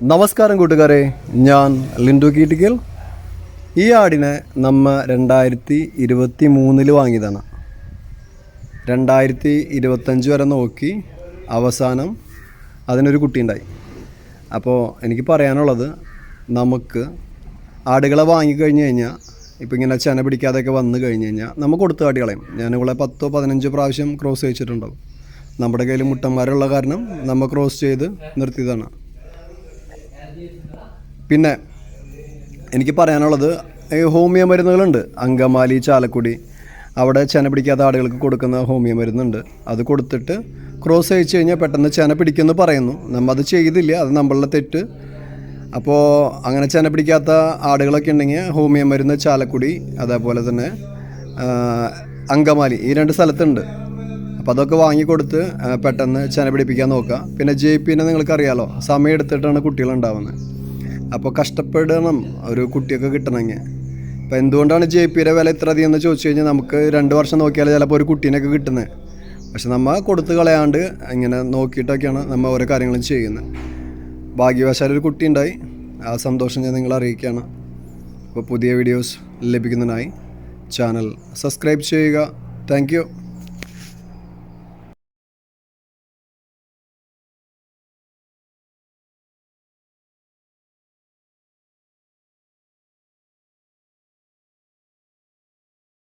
നമസ്കാരം കൂട്ടുകാരെ, ഞാൻ ലിൻഡു കീറ്റിക്കൽ. ഈ ആടിനെ നമ്മ 2023 വാങ്ങിയതാണ്. 2025 വരെ നോക്കി അവസാനം അതിനൊരു കുട്ടിയുണ്ടായി. അപ്പോൾ എനിക്ക് പറയാനുള്ളത്, നമുക്ക് ആടുകളെ വാങ്ങിക്കഴിഞ്ഞ് കഴിഞ്ഞാൽ ഇപ്പോൾ ഇങ്ങനെ ചെന പിടിക്കാതെയൊക്കെ വന്നു കഴിഞ്ഞ് കഴിഞ്ഞാൽ നമ്മൾ കൊടുത്ത ആടുകളെയും, ഞാനിവിടെ 10-15 പ്രാവശ്യം ക്രോസ് ചെയ്യിച്ചിട്ടുണ്ടാവും. നമ്മുടെ കയ്യിൽ മുട്ടന്മാരുള്ള കാരണം നമ്മൾ ക്രോസ് ചെയ്ത് നിർത്തിയതാണ്. പിന്നെ എനിക്ക് പറയാനുള്ളത്, ഹോമിയോ മരുന്നുകളുണ്ട്. അങ്കമാലി, ചാലക്കുടി, അവിടെ ചെന പിടിക്കാത്ത ആടുകൾക്ക് കൊടുക്കുന്ന ഹോമിയോ മരുന്നുണ്ട്. അത് കൊടുത്തിട്ട് ക്രോസ് അയച്ചു കഴിഞ്ഞാൽ പെട്ടെന്ന് ചെന പിടിക്കുമെന്ന് പറയുന്നു. നമ്മൾ അത് ചെയ്തില്ല, അത് നമ്മളുടെ തെറ്റ്. അപ്പോൾ അങ്ങനെ ചെന പിടിക്കാത്ത ആടുകളൊക്കെ ഉണ്ടെങ്കിൽ ഹോമിയോ മരുന്ന് ചാലക്കുടി, അതേപോലെ തന്നെ അങ്കമാലി, ഈ 2 സ്ഥലത്തുണ്ട്. അപ്പോൾ അതൊക്കെ വാങ്ങിക്കൊടുത്ത് പെട്ടെന്ന് ചെന പിടിപ്പിക്കാൻ നോക്കുക. പിന്നെ JP നിങ്ങൾക്കറിയാലോ, സമയം എടുത്തിട്ടാണ് കുട്ടികളുണ്ടാവുന്നത്. അപ്പോൾ കഷ്ടപ്പെടണം ഒരു കുട്ടിയൊക്കെ കിട്ടണമെങ്കിൽ. അപ്പോൾ എന്തുകൊണ്ടാണ് JP വില ഇത്ര അധികം എന്ന് ചോദിച്ചു കഴിഞ്ഞാൽ, നമുക്ക് 2 വർഷം നോക്കിയാൽ ചിലപ്പോൾ ഒരു കുട്ടീനൊക്കെ കിട്ടുന്നത്. പക്ഷെ നമ്മൾ കൊടുത്ത് കളയാണ്ട് ഇങ്ങനെ നോക്കിയിട്ടൊക്കെയാണ് നമ്മൾ ഓരോ കാര്യങ്ങളും ചെയ്യുന്നത്. ഭാഗ്യവശാൽ ഒരു കുട്ടി ഉണ്ടായി, ആ സന്തോഷം ഞാൻ നിങ്ങളെ അറിയിക്കുകയാണ്. അപ്പോൾ പുതിയ വീഡിയോസ് ലഭിക്കുന്നതിനായി ചാനൽ സബ്സ്ക്രൈബ് ചെയ്യുക. Thank you.